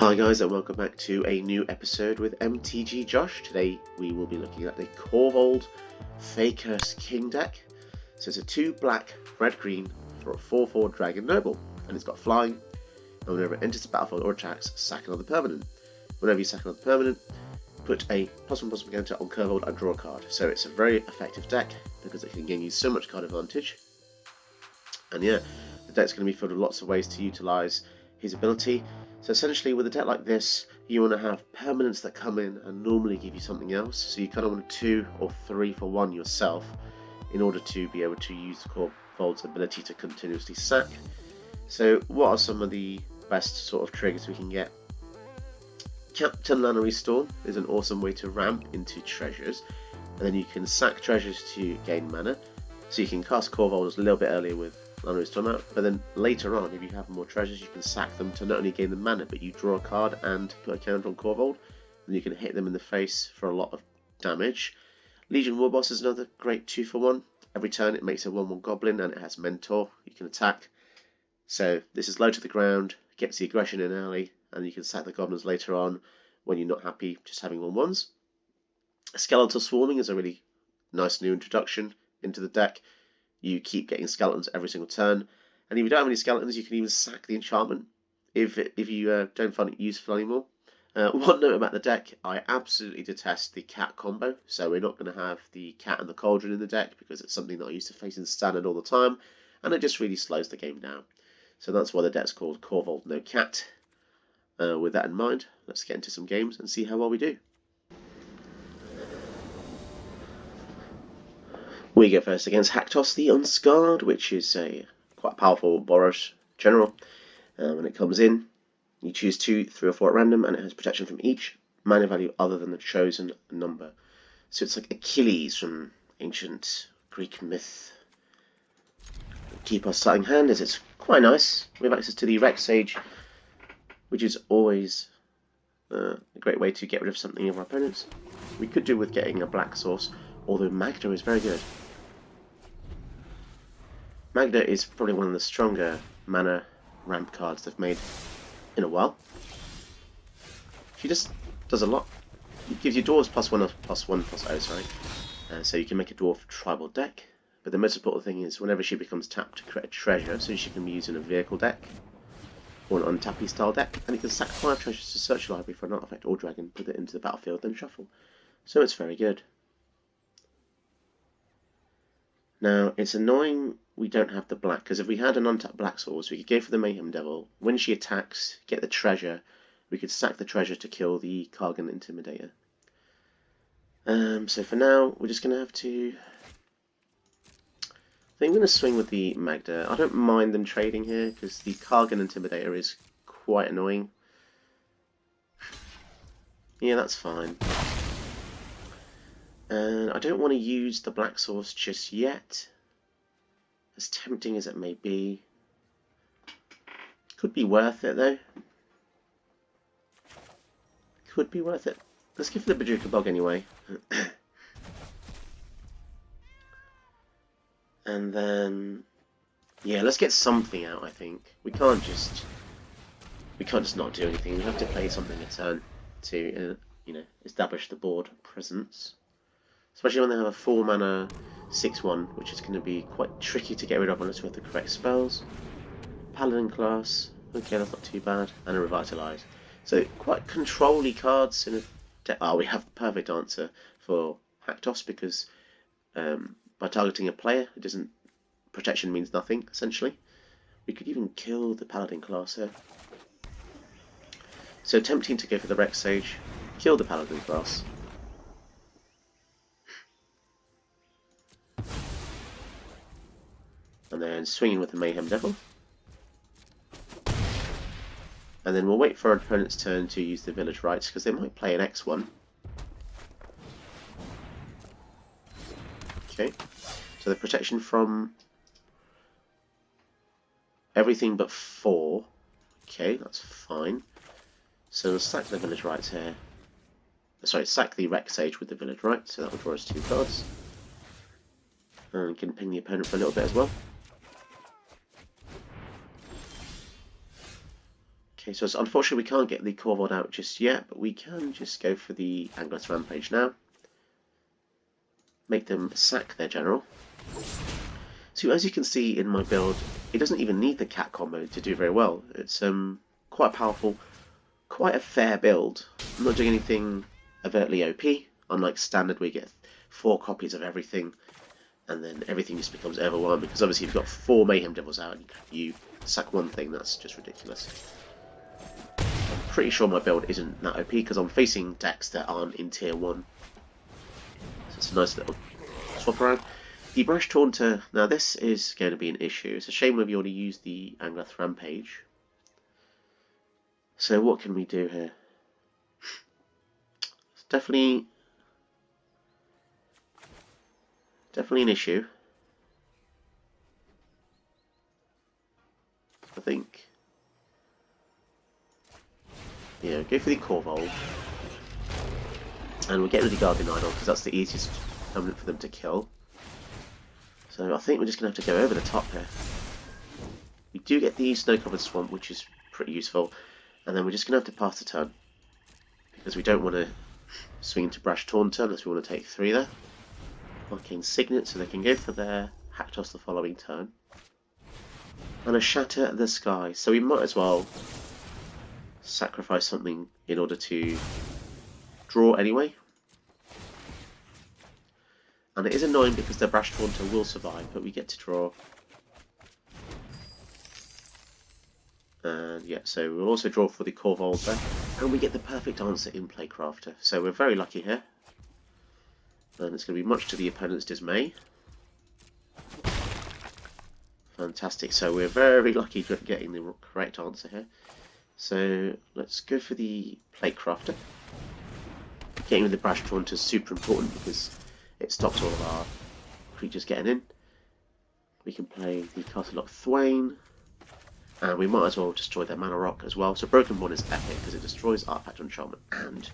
Hi guys, and welcome back to a new episode with MTG Josh. Today we will be looking at the Korvold Fakehurst King deck. So it's a 2 black, red green for a 4/4 Dragon Noble, and it's got flying, and whenever it enters the battlefield or attacks, sack another permanent. Whenever you sack another permanent, put a +1/+1 counter on Korvold and draw a card. So it's a very effective deck because it can gain you so much card advantage. And yeah, the deck's going to be filled with lots of ways to utilise his ability. So essentially with a deck like this, you want to have permanents that come in and normally give you something else. So you kind of want a 2 or 3 for 1 yourself in order to be able to use Korvold's ability to continuously sack. So what are some of the best sort of triggers we can get? Captain Lannery Storm is an awesome way to ramp into treasures, and then you can sack treasures to gain mana. So you can cast Korvold a little bit earlier with Lannery Storm out, but then later on, if you have more treasures, you can sack them to not only gain the mana, but you draw a card and put a counter on Korvold, and you can hit them in the face for a lot of damage. Legion Warboss is another great 2 for 1. Every turn it makes a 1/1 goblin and it has Mentor. You can attack. So this is low to the ground, gets the aggression in early, and you can sack the goblins later on when you're not happy just having 1/1s. Skeletal Swarming is a really nice new introduction into the deck. You keep getting skeletons every single turn, and if you don't have any skeletons, you can even sack the enchantment if you don't find it useful anymore. One note about the deck: I absolutely detest the cat combo, so we're not going to have the cat and the cauldron in the deck because it's something that I used to face in standard all the time, and it just really slows the game down. So that's why the deck's called Korvold No Cat. With that in mind, let's get into some games and see how well we do. We go first against Haktos the Unscarred, which is a quite powerful Boros general. When it comes in, you choose 2, 3 or 4 at random, and it has protection from each mana value other than the chosen number. So it's like Achilles from ancient Greek myth. Keep our starting hand as it's quite nice. We have access to the Rex Sage, which is always a great way to get rid of something of our opponents. We could do with getting a black source, although Magda is very good. Magda is probably one of the stronger mana ramp cards they've made in a while. She just does a lot. It gives you dwarves +1/+1/0, sorry. So you can make a dwarf tribal deck. But the most important thing is whenever she becomes tapped to create a treasure, so she can be used in a vehicle deck or an untappy style deck, and you can sack 5 treasures to search your library for an artifact or dragon, put it into the battlefield, then shuffle. So it's very good. Now, it's annoying we don't have the black, because if we had an untapped black source, we could go for the Mayhem Devil. When she attacks, get the treasure, we could sack the treasure to kill the Kargan Intimidator. So for now, we're just going to have to... I think I'm going to swing with the Magda. I don't mind them trading here, because the Kargan Intimidator is quite annoying. Yeah, that's fine. And I don't want to use the black source just yet, as tempting as it may be. Could be worth it though. Could be worth it. Let's give the Bojuka Bog anyway. And then, yeah, let's get something out. I think we can't just not do anything. We have to play something a turn to establish the board presence. Especially when they have a 4 mana 6/1, which is going to be quite tricky to get rid of unless we have the correct spells. Paladin class, okay, that's not too bad, and a Revitalize. So quite control-y cards in a deck. Oh, we have the perfect answer for Haktos because by targeting a player, protection means nothing essentially. We could even kill the Paladin class here. So tempting to go for the Rex Sage, kill the Paladin class. And then swinging with the Mayhem Devil. And then we'll wait for our opponent's turn to use the Village Rites, because they might play an X1. Okay, so the protection from everything but 4. Okay, that's fine. So we'll sack the Village Rites here. Sorry, sack the Rex Sage with the Village Rites, so that will draw us 2 cards. And can ping the opponent for a little bit as well. Okay, so unfortunately we can't get the Corvold out just yet, but we can just go for the Angrel's Rampage now. Make them sack their general. So as you can see in my build, it doesn't even need the cat combo to do very well. It's quite powerful, quite a fair build. I'm not doing anything overtly OP, unlike standard where you get 4 copies of everything, and then everything just becomes overwhelming, because obviously if you've got 4 Mayhem Devils out and you sack one thing, that's just ridiculous. I'm pretty sure my build isn't that OP, because I'm facing decks that aren't in tier 1. So it's a nice little swap around. The Brash Taunter, now this is going to be an issue. It's a shame if you already used the Angrel's Rampage. So what can we do here? It's definitely an issue. I think, yeah, go for the Corvold, and we'll get rid of the Guardian Idol because that's the easiest permanent for them to kill. So I think we're just going to have to go over the top here. We do get the Snow-Covered Swamp, which is pretty useful, and then we're just going to have to pass the turn, because we don't want to swing into Brash Taunter unless we want to take 3 there. Arcane Signet, so they can go for their Haktos the following turn. And a Shatter the Sky, so we might as well sacrifice something in order to draw anyway. And it is annoying because their Brash Taunter will survive, but we get to draw. And yeah, so we'll also draw for the Corvold there. And we get the perfect answer in Playcrafter. So we're very lucky here. And it's going to be much to the opponent's dismay. Fantastic, so we're very lucky getting the correct answer here. So let's go for the Playcrafter. Getting with the Brash Taunter is super important because it stops all of our creatures getting in. We can play the Castlelock Thwain, and we might as well destroy their Mana Rock as well. So Broken Bond is epic because it destroys Artifact Enchantment, and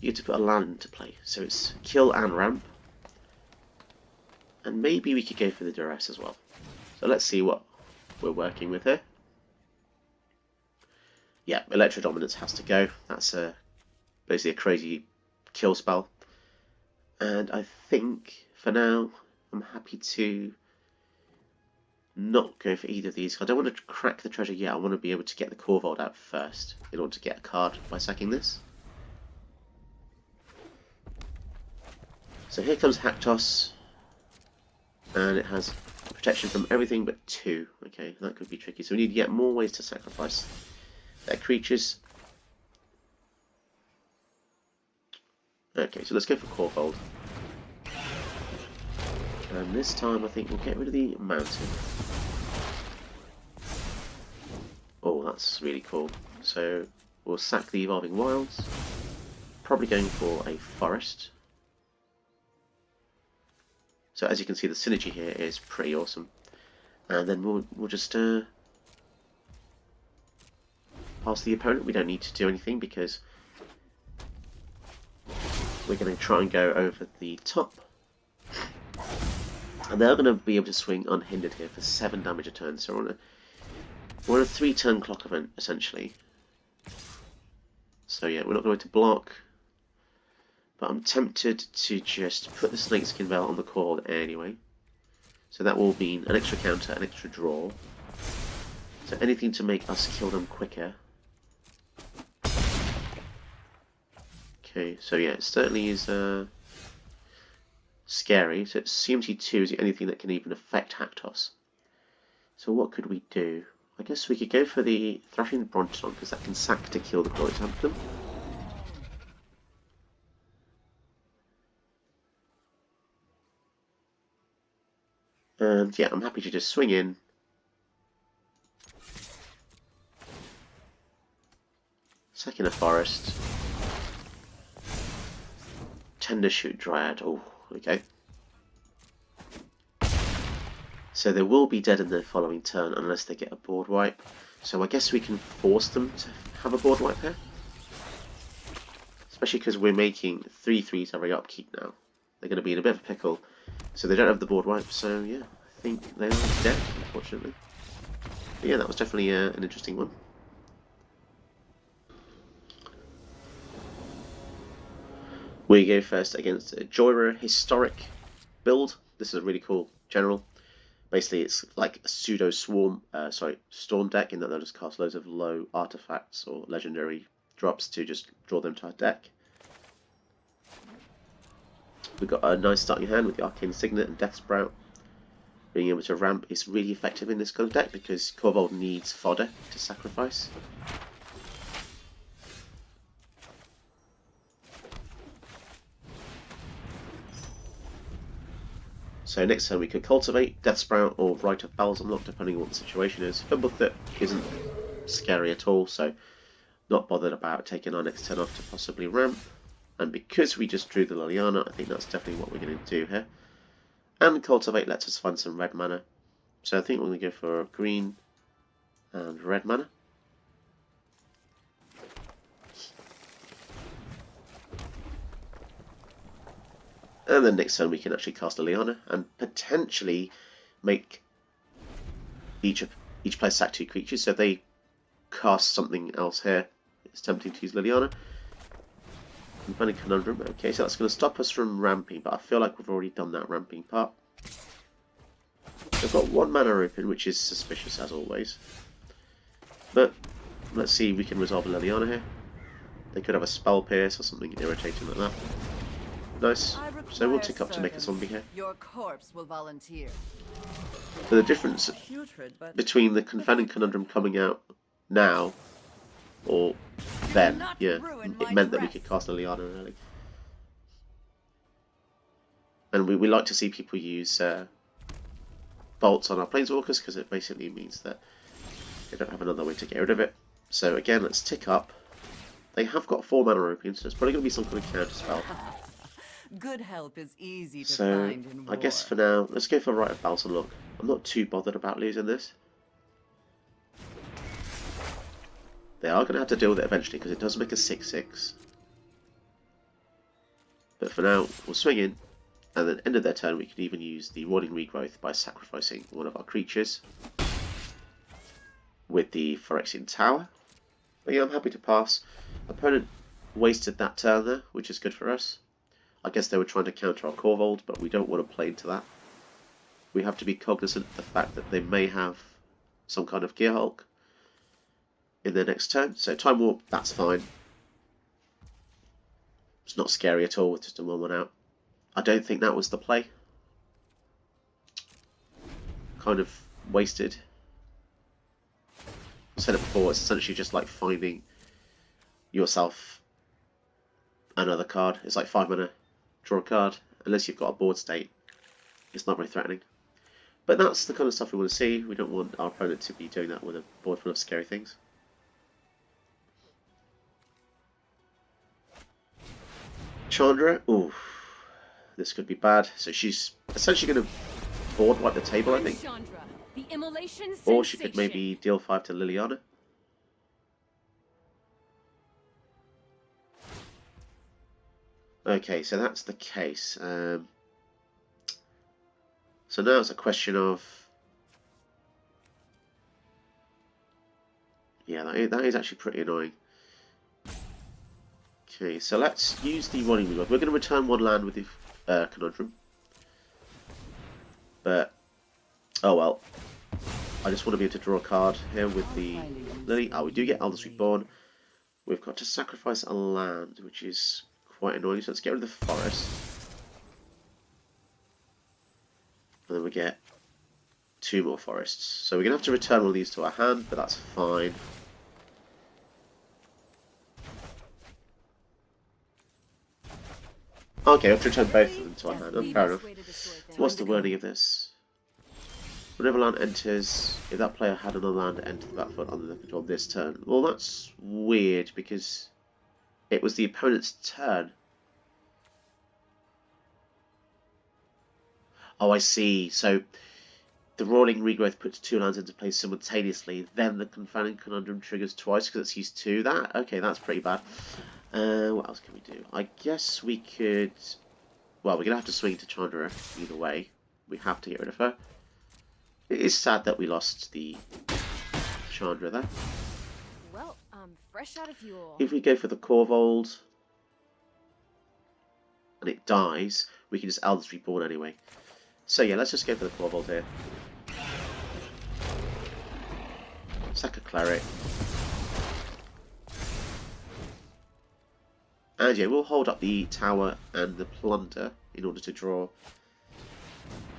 you get to put a land into play. So it's kill and ramp, and maybe we could go for the Duress as well. So let's see what we're working with here. Yeah, Electro Dominance has to go. That's basically a crazy kill spell. And I think, for now, I'm happy to not go for either of these. I don't want to crack the treasure yet. I want to be able to get the Corvold out first in order to get a card by sacking this. So here comes Haktos, and it has protection from everything but 2. Okay, that could be tricky. So we need to get more ways to sacrifice their creatures. Okay, so let's go for Corvold. And this time I think we'll get rid of the mountain. Oh, that's really cool. So we'll sack the Evolving Wilds. Probably going for a forest. So as you can see, the synergy here is pretty awesome. And then we'll just pass the opponent. We don't need to do anything because we're going to try and go over the top. And they're going to be able to swing unhindered here for 7 damage a turn. So we're on a 3-turn clock event, essentially. So yeah, we're not going to block. But I'm tempted to just put the Snakeskin Veil on the Corvold anyway. So that will mean an extra counter, an extra draw. So anything to make us kill them quicker. Okay, so yeah, it certainly is scary. So CMC2 is the only thing that can even affect Haktos. So what could we do? I guess we could go for the Thrashing Bronton because that can sack to kill the Glorious Anthem. And yeah, I'm happy to just swing in. Sack in a forest. Tendershoot Dryad. Oh, okay. So they will be dead in the following turn unless they get a board wipe. So I guess we can force them to have a board wipe here. Especially because we're making 3/3s every upkeep now. They're going to be in a bit of a pickle. So they don't have the board wipe, so yeah, I think they are dead, unfortunately. But yeah, that was definitely an interesting one. We go first against a Joyra Historic build. This is a really cool general. Basically, it's like a pseudo storm deck in that they'll just cast loads of low artifacts or legendary drops to just draw them to our deck. We've got a nice starting hand with the Arcane Signet and Death Sprout. Being able to ramp is really effective in this kind of deck because Korvold needs fodder to sacrifice. So next turn we could Cultivate, Death Sprout, or Rite of Balsamlock, depending on what the situation is. Fimblethip isn't scary at all, so not bothered about taking our next turn off to possibly ramp. And because we just drew the Liliana, I think that's definitely what we're going to do here. And Cultivate lets us find some red mana. So I think we're going to go for green and red mana. And then next turn we can actually cast Liliana and potentially make each player sack 2 creatures. So if they cast something else here, it's tempting to use Liliana. Confounding Conundrum. Okay, so that's going to stop us from ramping, but I feel like we've already done that ramping part. We've got 1 mana open, which is suspicious as always. But let's see if we can resolve a Liliana here. They could have a Spell Pierce or something irritating like that. Nice. So we'll tick up to make a zombie here. Your corpse will volunteer. So the difference between the Confounding Conundrum coming out now or then, yeah, it meant that we could cast Liliana early. And we like to see people use bolts on our Planeswalkers because it basically means that they don't have another way to get rid of it. So again, let's tick up. They have got 4 mana open, so it's probably going to be some kind of counter spell. Good help is easy to find in war. I guess for now, let's go for Rite of Balsamlock. I'm not too bothered about losing this. They are going to have to deal with it eventually because it does make a 6/6. But for now, we'll swing in, and then end of their turn we can even use the Rotting Regrowth by sacrificing one of our creatures with the Phyrexian Tower. But yeah, I'm happy to pass. Opponent wasted that turn there, which is good for us. I guess they were trying to counter our Korvold, but we don't want to play into that. We have to be cognizant of the fact that they may have some kind of Gearhulk in their next turn. So Time Warp, that's fine. It's not scary at all with just a 1/1 out. I don't think that was the play. Kind of wasted. I said it before, it's essentially just like finding yourself another card. It's like 5 mana, draw a card. Unless you've got a board state, it's not very threatening. But that's the kind of stuff we want to see. We don't want our opponent to be doing that with a board full of scary things. Chandra, ooh, this could be bad. So she's essentially going to board wipe the table, I think. Chandra, the immolation Or she could maybe deal 5 to Liliana. Okay, so that's the case. So now it's a question of... Yeah, that is actually pretty annoying. Okay, so let's use the Rotting Regrowth. We're going to return 1 land with the Conundrum. But, oh well. I just want to be able to draw a card here with the Lily. Oh, we do get Elders Reborn. We've got to sacrifice a land, which is quite annoying. So let's get rid of the forest. And then we get 2 more forests. So we're going to have to return one of these to our hand, but that's fine. Okay, I have to return both of them to our hand. Fair enough. What's the wording of this? Whenever land enters, if that player had another land enter the battlefield under their control this turn. Well, that's weird because it was the opponent's turn. Oh, I see. So the Rotting Regrowth puts 2 lands into play simultaneously. Then the Confounding Conundrum triggers twice because it's used 2. Okay, that's pretty bad. What else can we do? I guess we could... Well, we're going to have to swing to Chandra either way. We have to get rid of her. It is sad that we lost the Chandra there. Well, fresh out of fuel. If we go for the Korvold... and it dies, we can just Eldritch Reborn anyway. So yeah, let's just go for the Corvold here. Sack a Cleric. And yeah, we'll hold up the Tower and the Plunder in order to draw.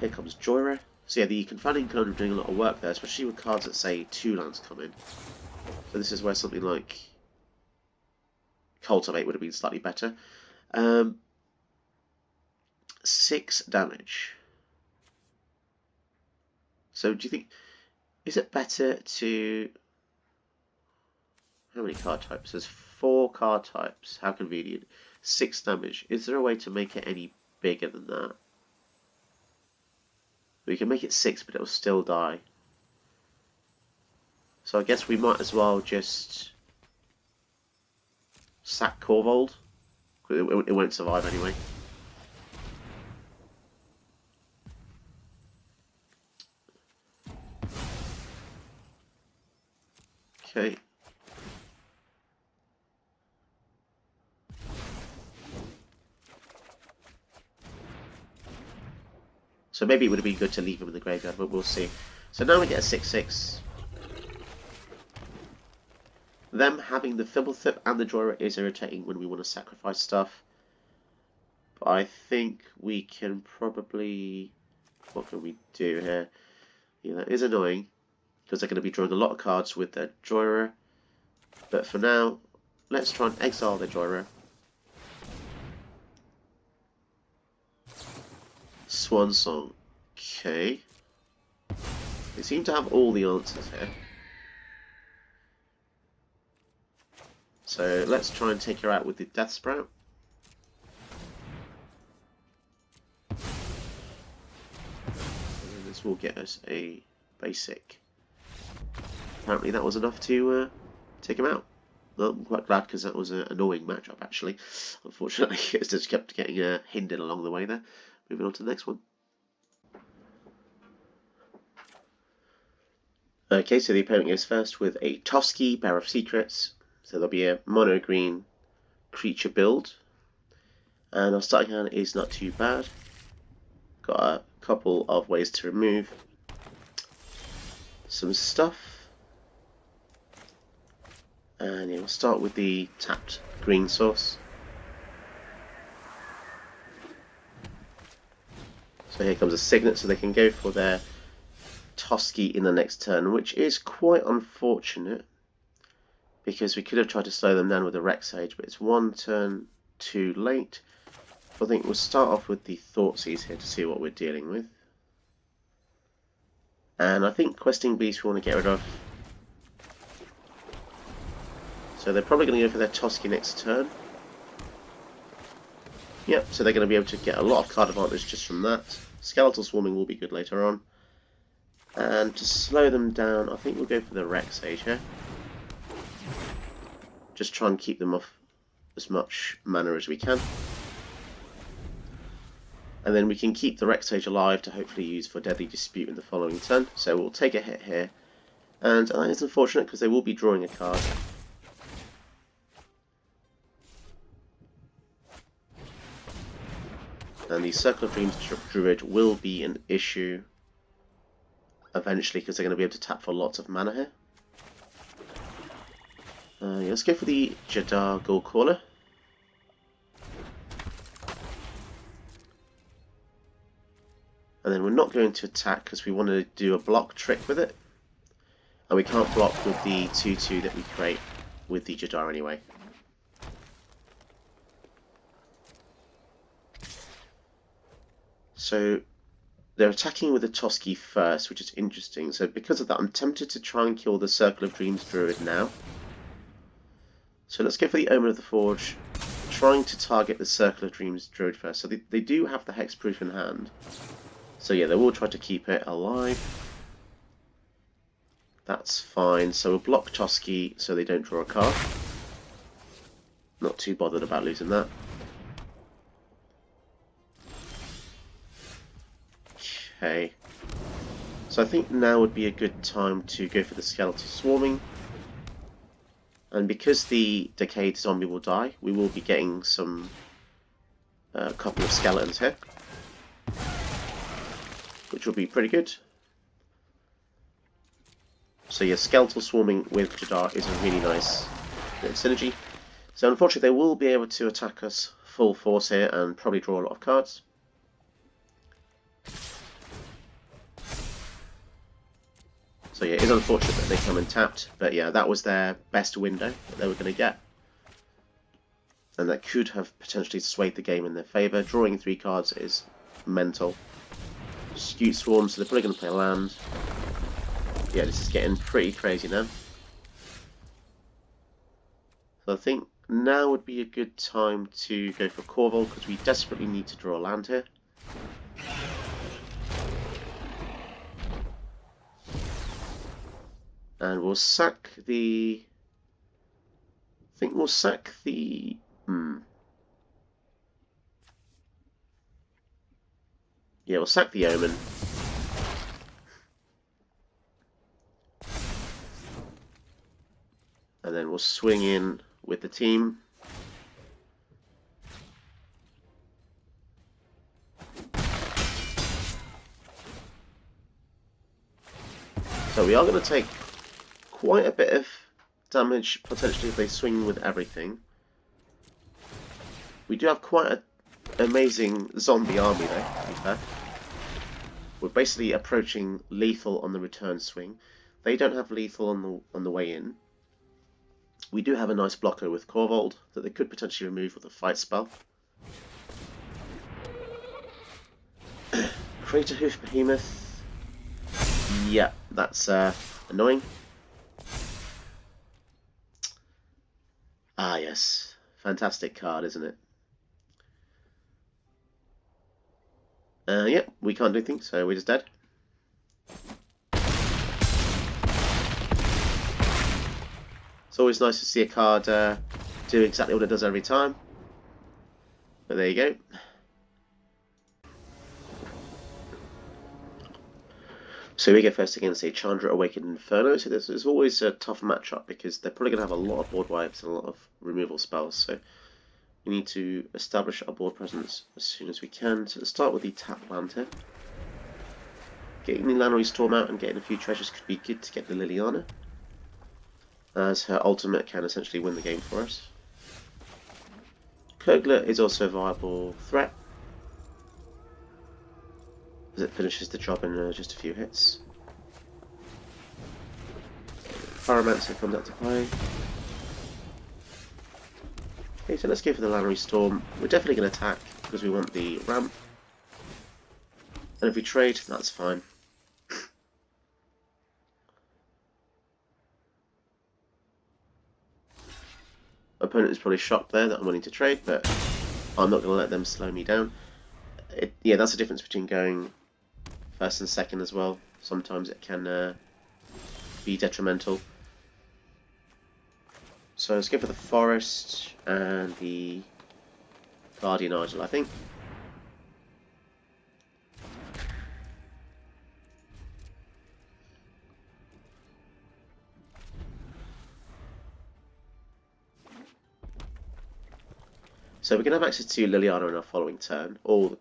Here comes Jhoira. So yeah, the Confounding Conundrum doing a lot of work there, especially with cards that say 2 lands come in. So this is where something like Cultivate would have been slightly better. 6 damage. So do you think, is it better to... How many card types? There's 4 card types. How convenient. 6 damage. Is there a way to make it any bigger than that? We can make it 6, but it will still die. So I guess we might as well just sack Corvold. It won't survive anyway. Okay. So maybe it would have been good to leave him in the graveyard, but we'll see. So now we get a 6/6. Them having the Thimblethip and the Jhoira is irritating when we want to sacrifice stuff. But I think we can probably... What can we do here? Yeah, that is annoying, because they're going to be drawing a lot of cards with their Jhoira. But for now, let's try and exile their Jhoira. Swan Song. Okay. They seem to have all the answers here. So let's try and take her out with the Death Sprout. And then this will get us a basic. Apparently that was enough to take him out. Well, I'm quite glad, because that was an annoying matchup actually. Unfortunately, it just kept getting hindered along the way there. Moving on to the next one. Okay, so the opponent goes first with a Toski, Bearer of Secrets. So there'll be a mono green creature build. And our starting hand is not too bad. Got a couple of ways to remove some stuff. And yeah, we'll start with the tapped green source. So here comes a Signet, so they can go for their Toski in the next turn, which is quite unfortunate, because we could have tried to slow them down with a Rexage, but it's 1 turn too late. I think we'll start off with the Thoughtseize here to see what we're dealing with. And I think Questing Beast we want to get rid of. So they're probably going to go for their Toski next turn. Yep, so they're going to be able to get a lot of card advantage just from that. Skeletal Swarming will be good later on. And to slow them down, I think we'll go for the Rexage here. Just try and keep them off as much mana as we can. And then we can keep the Rexage alive to hopefully use for Deadly Dispute in the following turn. So we'll take a hit here. And that is unfortunate, because they will be drawing a card. And the Circle of Dreams Druid will be an issue eventually, because they're going to be able to tap for lots of mana here. Yeah, let's go for the Jadar Goldcaller. And then we're not going to attack, because we want to do a block trick with it. And we can't block with the 2/2 that we create with the Jadar anyway. So they're attacking with the Toski first, which is interesting. So because of that, I'm tempted to try and kill the Circle of Dreams Druid now. So let's go for the Omen of the Forge, trying to target the Circle of Dreams Druid first. So they do have the Hexproof in hand. So yeah, they will try to keep it alive. That's fine. So we'll block Toski so they don't draw a card. Not too bothered about losing that. Okay. So I think now would be a good time to go for the Skeletal Swarming. And because the Decayed Zombie will die, we will be getting some a couple of skeletons here, which will be pretty good. So yeah, skeletal swarming with Jadar is a really nice bit of synergy. So unfortunately they will be able to attack us full force here and probably draw a lot of cards. So yeah, it is unfortunate that they come in tapped, but yeah, that was their best window that they were going to get. And that could have potentially swayed the game in their favour. Drawing 3 cards is mental. Scute Swarm, so they're probably going to play land. Yeah, this is getting pretty crazy now. So I think now would be a good time to go for Korvold, because we desperately need to draw land here. And we'll sack the... I think we'll sack the... Yeah, we'll sack the Omen. And then we'll swing in with the team. So we are going to take quite a bit of damage potentially if they swing with everything. We do have quite an amazing zombie army though, to be fair. We're basically approaching lethal on the return swing. They don't have lethal on the way in. We do have a nice blocker with Korvold that they could potentially remove with a fight spell. Crater Hoof Behemoth. Yeah, that's annoying. Ah yes, fantastic card, isn't it? Yep, we can't do things, so we're just dead. It's always nice to see a card do exactly what it does every time. But there you go. So we go first against a Chandra Awakened Inferno. So this is always a tough matchup because they're probably going to have a lot of board wipes and a lot of removal spells. So we need to establish our board presence as soon as we can. So let's start with the tap land here. Getting the Lannery Storm out and getting a few treasures could be good to get the Liliana, as her ultimate can essentially win the game for us. Kogla is also a viable threat, as it finishes the job in just a few hits. Pyromancer comes out to play. Okay, so let's go for the Lannery Storm. We're definitely going to attack because we want the ramp. And if we trade, that's fine. Opponent is probably shocked there that I'm willing to trade, but I'm not going to let them slow me down. Yeah, that's the difference between going first and second as well. Sometimes it can be detrimental. So let's go for the Forest and the Guardian Argel, I think. So we're going to have access to Liliana in our following turn, or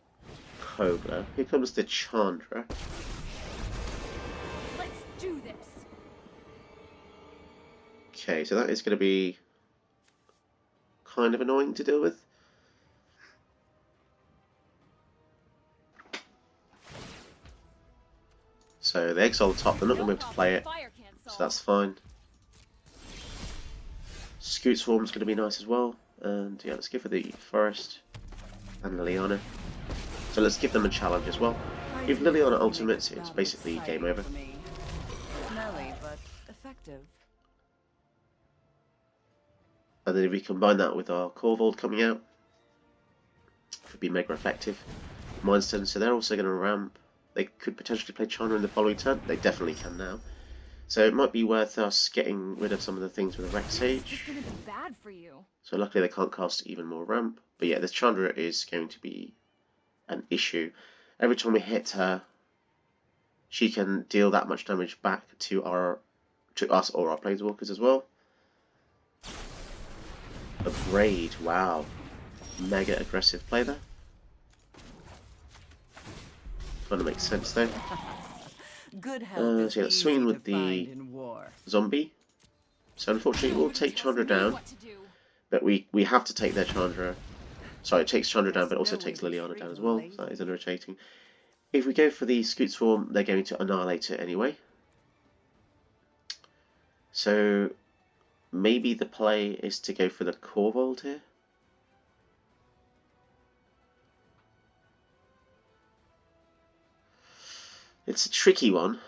Kogla. Here comes the Chandra. Let's do this. Okay, so that is going to be kind of annoying to deal with. So the Exile on top, they're not going to be able to play it, so that's fine. Scute Swarm's going to be nice as well. And yeah, let's go for the Forest and Liliana. So let's give them a challenge as well. If Liliana ultimates, it's basically game over. Smelly, but effective. And then if we combine that with our Korvold coming out, it could be mega effective. Mindstone, so they're also going to ramp. They could potentially play Chandra in the following turn. They definitely can now. So it might be worth us getting rid of some of the things with a Rex Sage. It's gonna be bad for you. So luckily they can't cast even more ramp. But yeah, this Chandra is going to be an issue. Every time we hit her, she can deal that much damage back to us or our Planeswalkers as well. A Braid, wow. Mega aggressive play there. Kind of makes sense though. Good help is So yeah, swinging easy with to the find in war. zombie. So unfortunately we'll take Chandra down, but we have to take their Chandra. Sorry, it takes Chandra down, but also takes Liliana down as well. So that is irritating. If we go for the Scoot Swarm, they're going to annihilate it anyway. So maybe the play is to go for the Corvold here. It's a tricky one.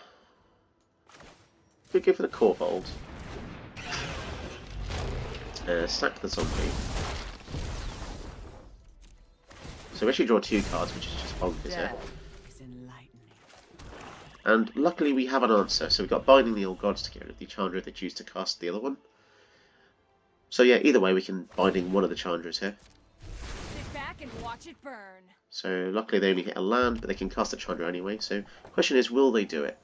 We go for the Corvold. Sack the zombie. So we actually draw 2 cards, which is just bonkers here. And luckily we have an answer, so we've got Binding the Old Gods to get rid of the Chandra if they choose to cast the other one. So yeah, either way we can Binding one of the Chandras here. Sit back and watch it burn. So luckily they only hit a land, but they can cast a Chandra anyway. So the question is, will they do it?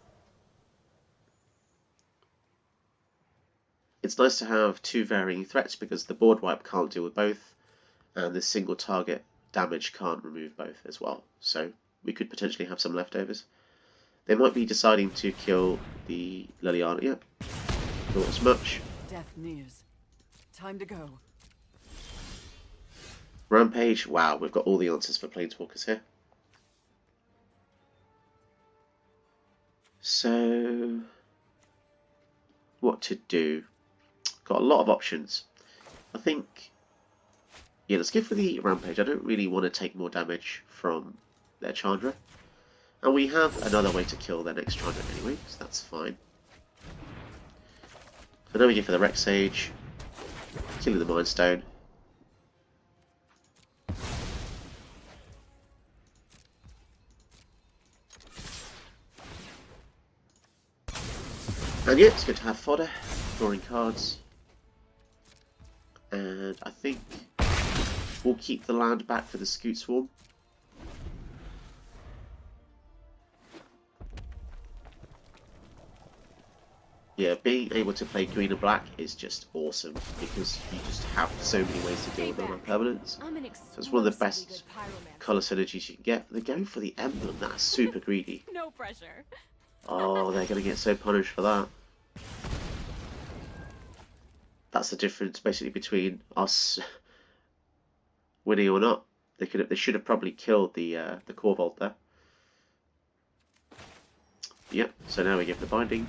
It's nice to have 2 varying threats because the board wipe can't deal with both, and the single target damage can't remove both as well. So we could potentially have some leftovers. They might be deciding to kill the Liliana. Yep, thought as much. Death nears. Time to go. Rampage. Wow, we've got all the answers for Planeswalkers here. So, what to do? Got a lot of options. I think, yeah, let's go for the Rampage. I don't really want to take more damage from their Chandra. And we have another way to kill their next Chandra anyway, so that's fine. So now we go for the Rex Sage, killing the Mind Stone. And yeah, it's good to have fodder, drawing cards. And I think we'll keep the land back for the Scoot Swarm. Yeah, being able to play green and black is just awesome because you just have so many ways to deal with non-permanents. So it's one of the best colour synergies you can get. They're going for the emblem. That's super greedy. No pressure. Oh, they're going to get so punished for that. That's the difference basically between us winning or not. They should have probably killed the Corvold there. Yep. So now we give the binding.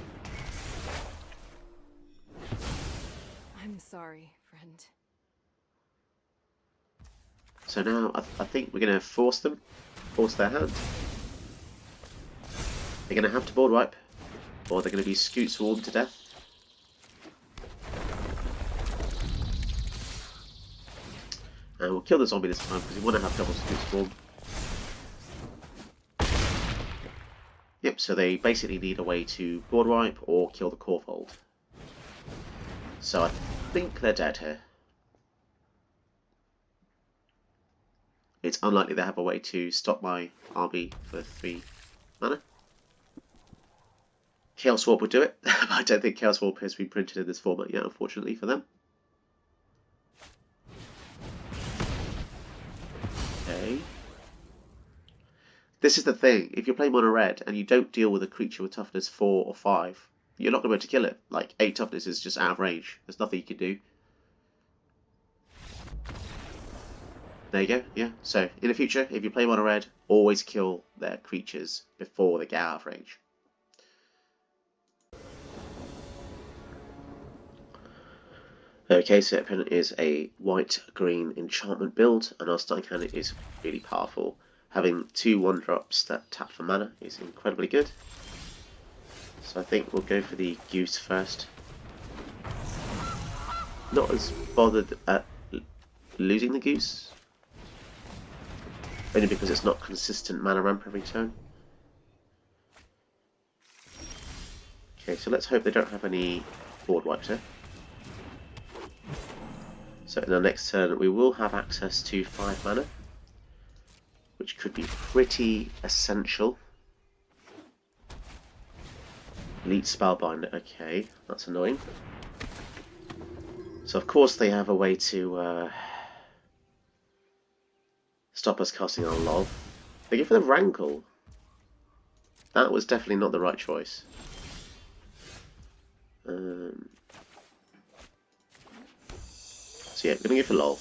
I'm sorry, friend. So now I think we're going to force their hand. They're going to have to board wipe, or they're going to be Scoot Swarmed to death. And we'll kill the zombie this time because we want to have double Scoot Swarm. Yep, so they basically need a way to board wipe or kill the Corvold. So I think they're dead here. It's unlikely they have a way to stop my army for 3 mana. Chaos Warp would do it. I don't think Chaos Warp has been printed in this format yet, unfortunately for them. Okay. This is the thing. If you're playing mono red and you don't deal with a creature with toughness 4 or 5, you're not going to be able to kill it. Like 8 toughness is just out of range. There's nothing you can do. There you go. Yeah. So in the future, if you play mono red, always kill their creatures before they get out of range. Okay, so opponent is a white-green enchantment build, and our starting hand is really powerful. Having 2 1-drops that tap for mana is incredibly good. So I think we'll go for the Goose first. Not as bothered at losing the Goose, only because it's not consistent mana ramp every turn. Okay, so let's hope they don't have any board wipes here. So in our next turn we will have access to 5 mana, which could be pretty essential. Elite Spellbinder, okay, that's annoying. So of course they have a way to stop us casting our Love. They go for the Rankle. That was definitely not the right choice. So yeah, we're going to go for Lol.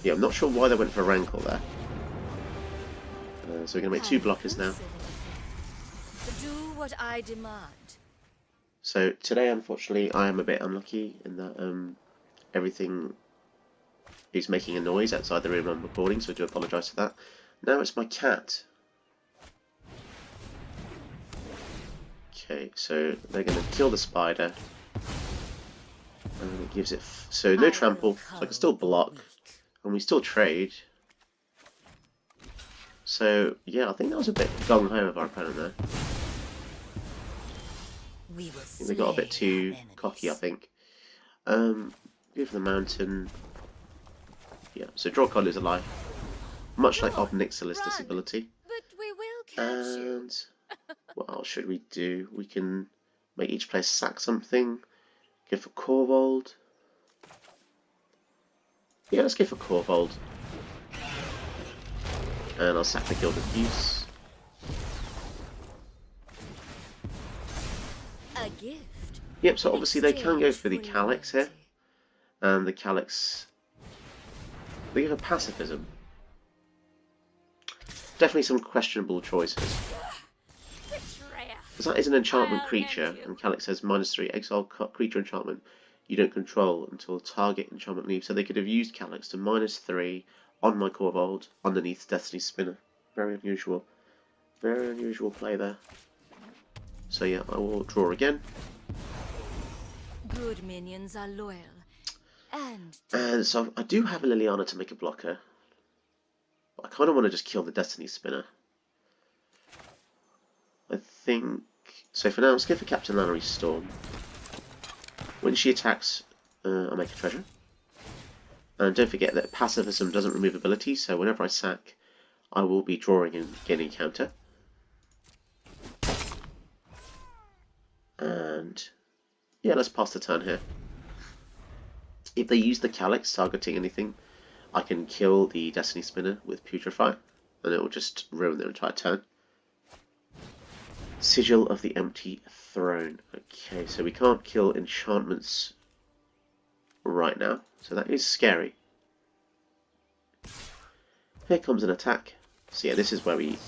Yeah, I'm not sure why they went for Rankle there. So we're going to make 2 blockers now. Do what I demand. So today, unfortunately, I am a bit unlucky in that everything is making a noise outside the room I'm recording, so I do apologise for that. Now it's my cat. Okay, so they're going to kill the spider. And it gives it... so no trample, so I can still block. And we still trade. So, yeah, I think that was a bit gung-ho of our opponent there. I think they got a bit too cocky, I think. Go for the mountain. Yeah, so draw card, lose a life. Much like Obnixilis disability. But we will catch you. And what else should we do? We can make each player sack something. Go for Korvold. Yeah, let's go for Korvold. And I'll sack the Gilded Goose. A gift. Yep, so obviously they can go for the Calyx here. And the Calyx... they go for Pacifism. Definitely some questionable choices. Because that is an enchantment creature, and Calyx says -3, exile creature enchantment you don't control until target enchantment leaves. So they could have used Calyx to -3 on my Korvold underneath Destiny Spinner. Very unusual. Very unusual play there. So yeah, I will draw again. Good minions are loyal. And so I do have a Liliana to make a blocker. But I kind of want to just kill the Destiny Spinner. I think... so for now, let's go for Captain Lannery's Storm. When she attacks, I make a treasure. And don't forget that Pacifism doesn't remove abilities, so whenever I sack, I will be drawing and gaining a counter. And yeah, let's pass the turn here. If they use the Calyx targeting anything, I can kill the Destiny Spinner with Putrefy, and it will just ruin their entire turn. Sigil of the Empty Throne. Okay, so we can't kill enchantments right now, so that is scary. Here comes an attack. So yeah, this is where we're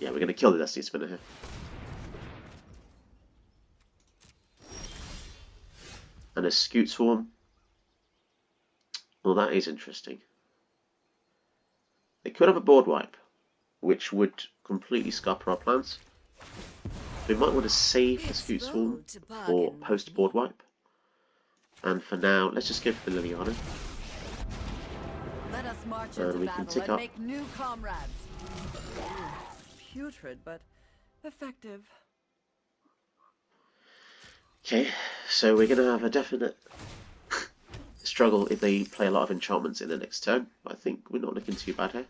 going to kill the Destiny Spinner here. And a Scoot Swarm. Well, that is interesting. They could have a board wipe, which would completely scupper our plans. We might want to save the Scoot Swarm for post-board wipe. And for now, let's just go for the Liliana. Let us march And into we can battle tick and up. make new comrades. Putrid, but effective. Okay, so we're going to have a definite struggle if they play a lot of enchantments in the next turn. But I think we're not looking too bad here.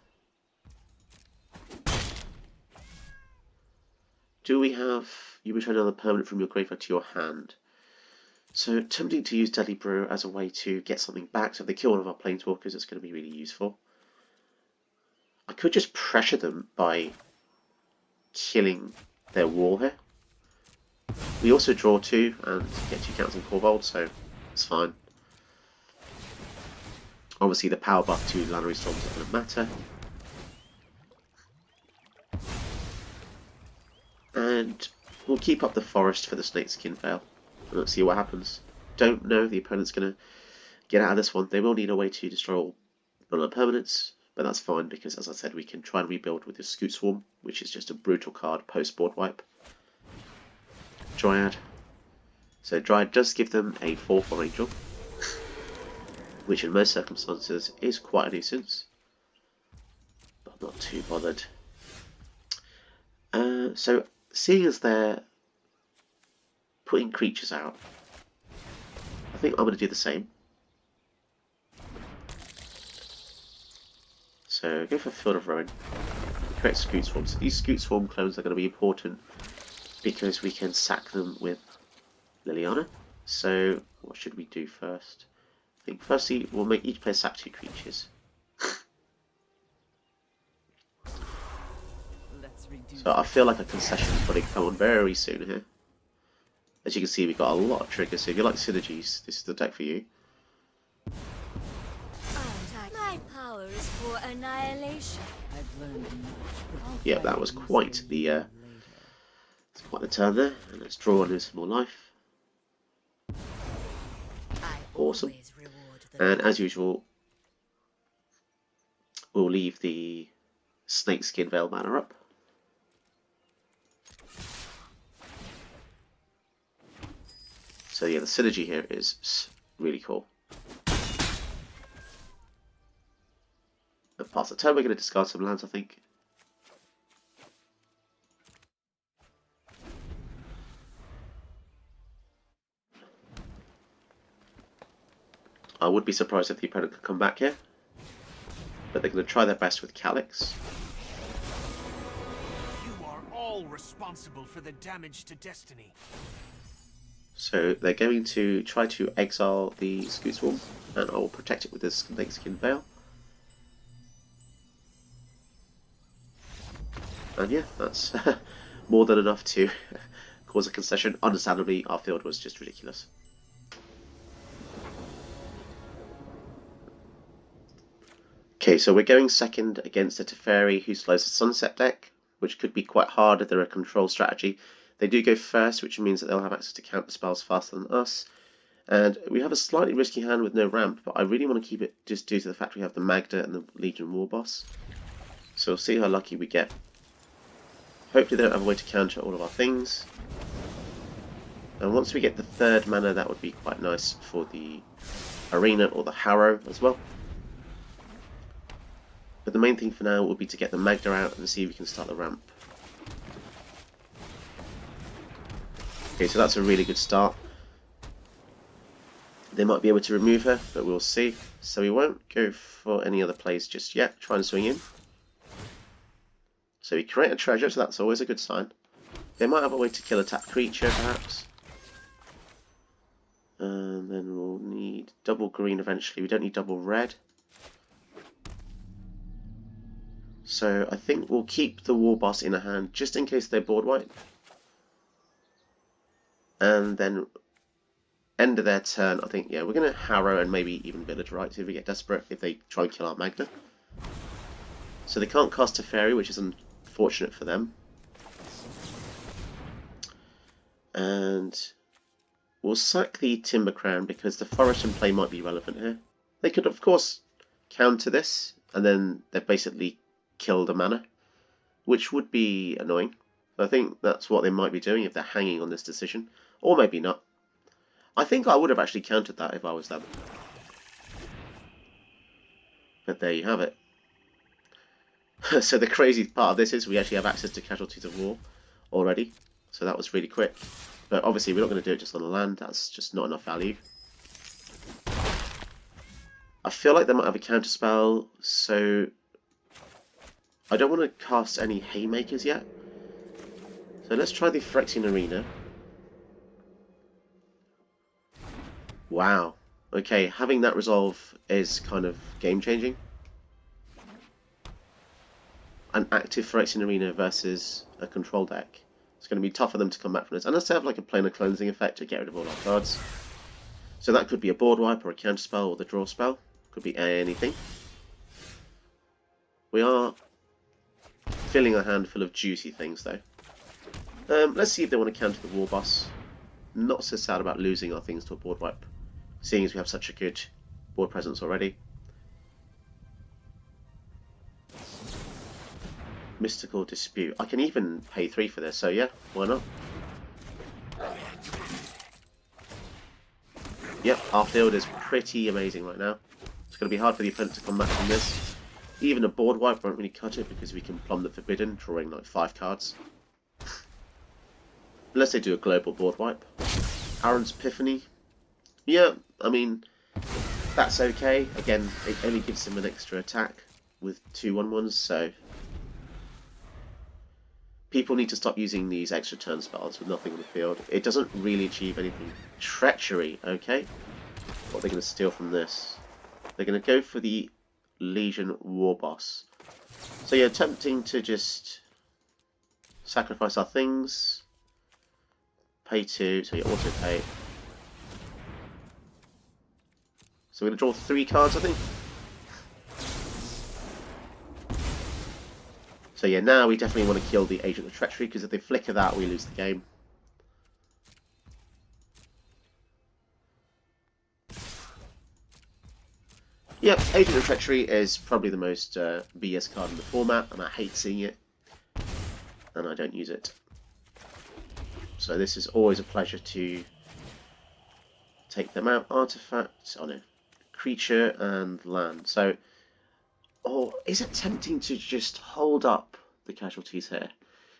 Do we have... you return another permanent from your graveyard to your hand. So tempting to use Deadly Brew as a way to get something back. So if they kill one of our Planeswalkers, it's going to be really useful. I could just pressure them by killing their wall here. We also draw 2 and get 2 counts on Korvold, so it's fine. Obviously the power buff to Lannery Storm is not going to matter. And we'll keep up the forest for the Snakeskin Veil. And let's see what happens. Don't know if the opponent's going to get out of this one. They will need a way to destroy all non-permanents, but that's fine because, as I said, we can try and rebuild with the Scoot Swarm, which is just a brutal card post-board wipe. Dryad. So Dryad does give them a 4/4 Angel, which in most circumstances is quite a nuisance, but I'm not too bothered. So seeing as they're putting creatures out, I think I'm going to do the same. So go for Field of Ruin, create Scoot Swarm. So these Scoot Swarm clones are going to be important because we can sack them with Liliana. So what should we do first? I think firstly we'll make each player sack 2 creatures. is reduced. So I feel like a concession is probably come on very soon here. As you can see, we've got a lot of triggers. So if you like synergies, this is the deck for you. My power is for annihilation. I've learned much. I'll Yeah, find that a was use quite for the you later. it's quite the turn there. And let's draw on his more life. I Awesome. always reward the And as usual, we'll leave the Snakeskin Veil mana up. So yeah, the synergy here is really cool. And past the turn, we're going to discard some lands, I think. I would be surprised if the opponent could come back here. But they're going to try their best with Calyx. You are all responsible for the damage to Destiny. So they're going to try to exile the Scootswarm, and I will protect it with this Snakeskin Veil. And yeah, that's more than enough to cause a concession. Understandably, our field was just ridiculous. Okay, so we're going second against a Teferi who slows a Sunset deck, which could be quite hard if they're a control strategy. They do go first, which means that they'll have access to counter spells faster than us. And we have a slightly risky hand with no ramp, but I really want to keep it just due to the fact we have the Magda and the Legion War Boss. So we'll see how lucky we get. Hopefully they don't have a way to counter all of our things. And once we get the third mana, that would be quite nice for the Arena or the Harrow as well. But the main thing for now will be to get the Magda out and see if we can start the ramp. Okay, so that's a really good start. They might be able to remove her, but we'll see. So we won't go for any other plays just yet. Try and swing in. So we create a treasure, so that's always a good sign. They might have a way to kill a tapped creature, perhaps. And then we'll need double green eventually. We don't need double red. So I think we'll keep the War Boss in a hand, just in case they board white. And then end of their turn, I think, yeah, we're going to Harrow and maybe even Village Rites if we get desperate, if they try and kill our Magda. So they can't cast Teferi, which is unfortunate for them. And we'll sack the Timber Crown because the Forest in play might be relevant here. They could, of course, counter this, and then they've basically killed a mana, which would be annoying. I think that's what they might be doing if they're hanging on this decision. Or maybe not. I think I would have actually countered that if I was them. But there you have it. So the crazy part of this is we actually have access to Casualties of War already. So that was really quick. But obviously we're not going to do it just on the land. That's just not enough value. I feel like they might have a counter spell, so I don't want to cast any Haymakers yet. So let's try the Phyrexian Arena. Wow. Okay, having that resolve is kind of game-changing. An active Phyrexian Arena versus a control deck. It's going to be tough for them to come back from this. Unless they have like a planar cleansing effect to get rid of all our cards. So that could be a board wipe or a counter spell or the draw spell. Could be anything. We are filling a hand full of juicy things though. Let's see if they want to counter the War Boss. Not so sad about losing our things to a board wipe, seeing as we have such a good board presence already. Mystical Dispute. I can even pay 3 for this, so yeah, why not? Yep, our field is pretty amazing right now. It's going to be hard for the opponent to come back from this. Even a board wipe won't really cut it because we can plumb the Forbidden, drawing like 5 cards. Unless they do a global board wipe. Aaron's Epiphany. Yeah, I mean, that's okay. Again, it only gives him an extra attack with 2/1/1s, so people need to stop using these extra turn spells with nothing in the field. It doesn't really achieve anything. Treachery, okay. What are they going to steal from this? They're going to go for the Legion War Boss. So yeah, tempting to just sacrifice our things. Pay 2, so you auto pay. So we're going to draw 3 cards, I think. So yeah, now we definitely want to kill the Agent of Treachery, because if they flicker that, we lose the game. Yep, Agent of Treachery is probably the most BS card in the format, and I hate seeing it, and I don't use it. So this is always a pleasure to take them out. Artifact, oh no, creature and land. So, or is it tempting to just hold up the casualties here?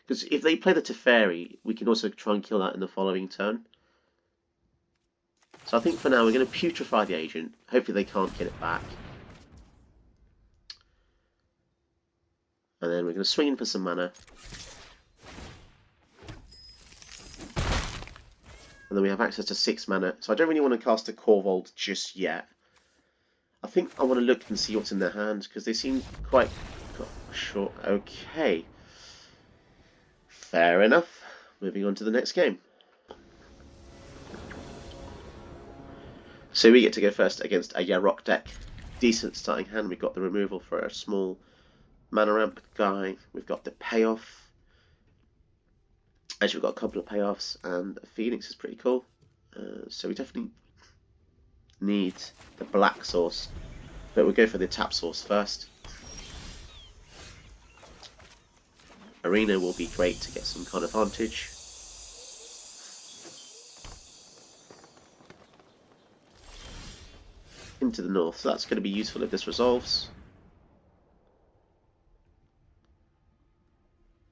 Because if they play the Teferi, we can also try and kill that in the following turn. So I think for now we're going to putrefy the agent. Hopefully they can't get it back. And then we're going to swing in for some mana. And then we have access to 6 mana. So I don't really want to cast a Korvold just yet. I think I want to look and see what's in their hand, because they seem quite short. Okay. Fair enough. Moving on to the next game. So we get to go first against a Yarok deck. Decent starting hand. We've got the removal for a small mana ramp guy. We've got the payoff. Actually, we've got a couple of payoffs, and Phoenix is pretty cool. So we definitely need the black source, but we'll go for the tap source first. Arena will be great to get some kind of advantage. Into the north, so that's going to be useful if this resolves.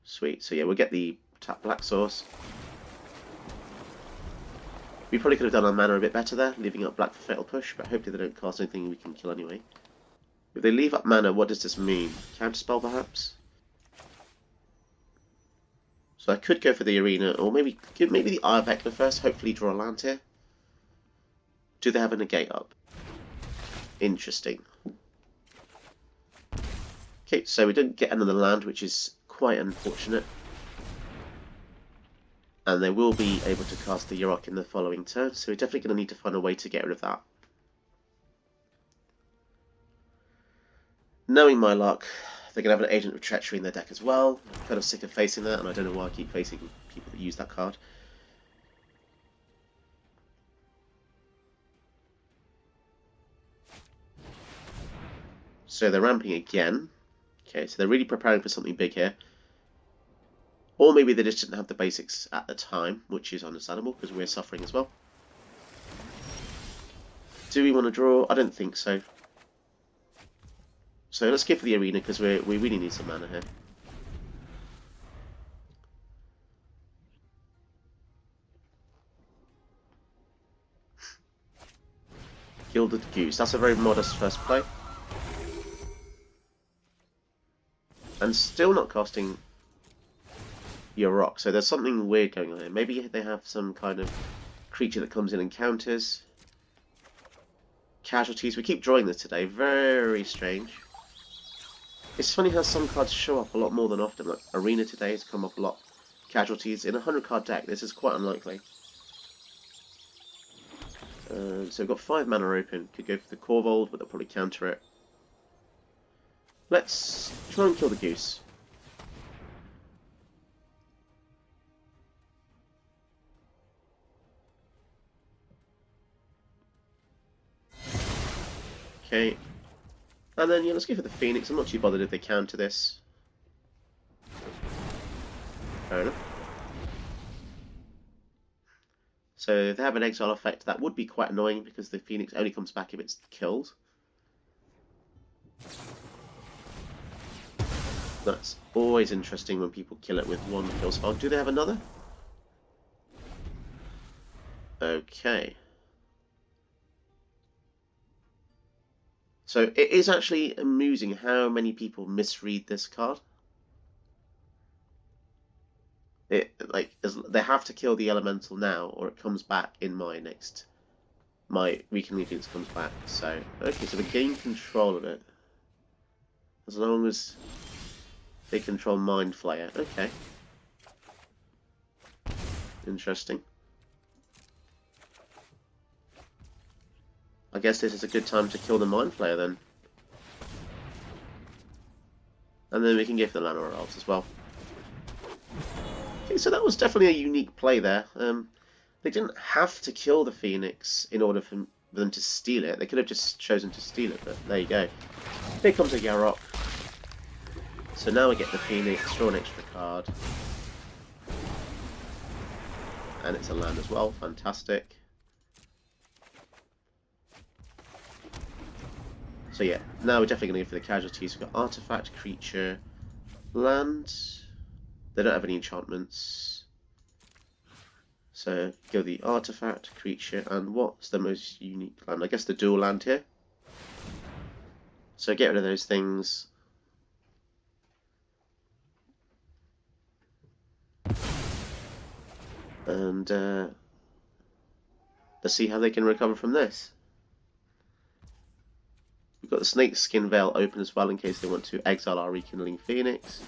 Sweet, so yeah, we'll get the tap black source. We probably could have done our mana a bit better there, leaving up black for Fatal Push, but hopefully they don't cast anything we can kill anyway. If they leave up mana, what does this mean? Counterspell perhaps? So I could go for the Arena, or maybe the Eye of Hekla first, hopefully draw a land here. Do they have a negate up? Interesting. Okay, so we didn't get another land, which is quite unfortunate. And they will be able to cast the Yarok in the following turn, so we're definitely going to need to find a way to get rid of that. Knowing my luck, they're going to have an Agent of Treachery in their deck as well. I'm kind of sick of facing that, and I don't know why I keep facing people that use that card. So they're ramping again. Okay, so they're really preparing for something big here. Or maybe they just didn't have the basics at the time, which is understandable because we're suffering as well. Do we want to draw? I don't think so. So let's go for the Arena because we really need some mana here. Gilded Goose. That's a very modest first play. And still not casting Yarok, so there's something weird going on here. Maybe they have some kind of creature that comes in and counters. Casualties. We keep drawing this today. Very strange. It's funny how some cards show up a lot more than often. Like Arena today has come up a lot. Casualties. In a 100-card deck, this is quite unlikely. So we've got 5 mana open. Could go for the Korvold, but they'll probably counter it. Let's try and kill the Goose. Okay. And then, yeah, let's go for the Phoenix. I'm not too bothered if they counter this. Fair enough. So if they have an exile effect, that would be quite annoying because the Phoenix only comes back if it's killed. That's always interesting when people kill it with one kill spell. Do they have another? Okay. So it is actually amusing how many people misread this card. They have to kill the elemental now, or it comes back in my Weakened Allegiance comes back. So okay, so we gain control of it as long as they control Mind Flayer. Okay. Interesting. I guess this is a good time to kill the Mind Flayer then. And then we can give the Llanowar Elves as well. Okay, so that was definitely a unique play there. They didn't have to kill the Phoenix in order for them to steal it. They could have just chosen to steal it, but there you go. Here comes a Garruk. So now we get the Phoenix, draw an extra card. And it's a land as well, fantastic. So yeah, now we're definitely going to go for the casualties. We've got Artifact, Creature, Land. They don't have any enchantments. So go the Artifact, Creature, and what's the most unique land? I guess the dual land here. So get rid of those things. And let's see how they can recover from this. We've got the Snake Skin Veil open as well in case they want to exile our Rekindling Phoenix.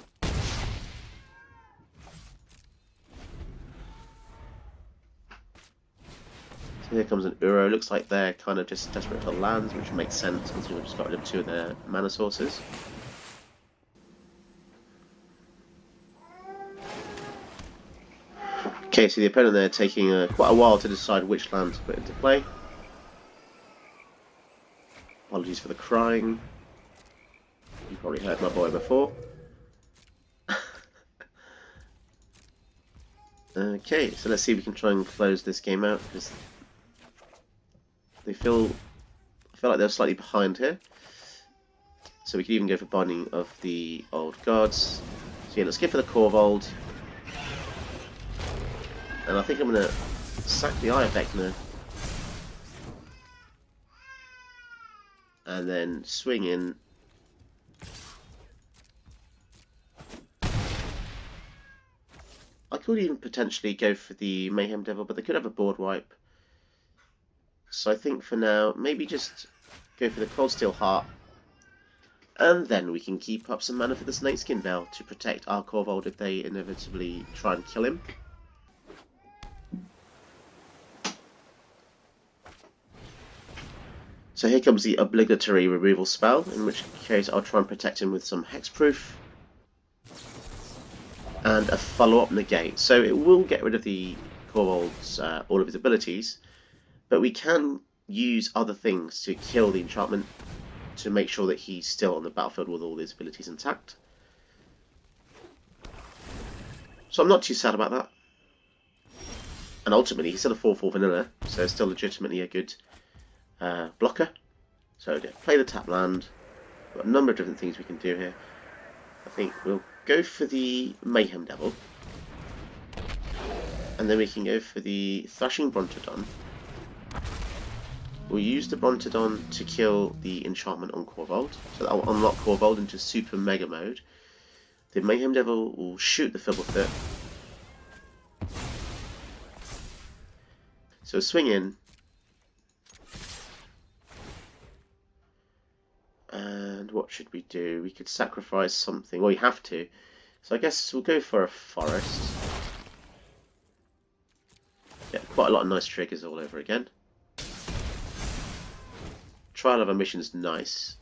So here comes an Uro. Looks like they're kind of just desperate for lands, which makes sense because we've just got rid of 2 of their mana sources. Okay, so the opponent there taking quite a while to decide which land to put into play. Apologies for the crying. You probably heard my boy before. Okay, so let's see if we can try and close this game out because I feel like they're slightly behind here. So we could even go for Binding of the Old Gods. So yeah, let's go for the Korvold. And I think I'm going to sack the Eye of Vecna. And then swing in. I could even potentially go for the Mayhem Devil, but they could have a board wipe. So I think for now, maybe just go for the Cold Steel Heart. And then we can keep up some mana for the Snakeskin Veil to protect our Korvold if they inevitably try and kill him. So here comes the obligatory removal spell, in which case I'll try and protect him with some Hexproof. And a follow-up negate. So it will get rid of the Korvold's all of his abilities, but we can use other things to kill the enchantment to make sure that he's still on the battlefield with all his abilities intact. So I'm not too sad about that. And ultimately he's still a 4/4 vanilla, so it's still legitimately a good blocker. So yeah, play the tap land. Got a number of different things we can do here. I think we'll go for the Mayhem Devil, and then we can go for the Thrashing Brontodon. We'll use the Brontodon to kill the enchantment on Korvold, so that will unlock Korvold into Super Mega Mode. The Mayhem Devil will shoot the Fibblethit. So swing in. And what should we do? We could sacrifice something. Well, we have to. So I guess we'll go for a forest. Yeah, quite a lot of nice triggers all over again. Trial of Omission's nice.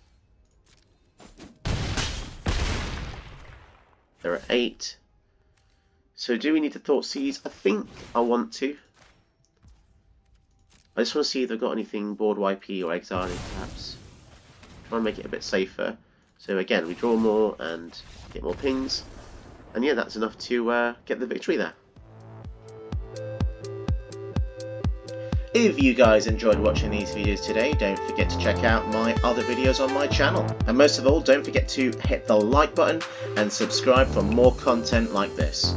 There are 8. So do we need to Thoughtseize? I think I want to. I just want to see if they've got anything board wipey or exiling perhaps. Try and make it a bit safer. So again, we draw more and get more pings. And yeah, that's enough to get the victory there. If you guys enjoyed watching these videos today, don't forget to check out my other videos on my channel. And most of all, don't forget to hit the like button and subscribe for more content like this.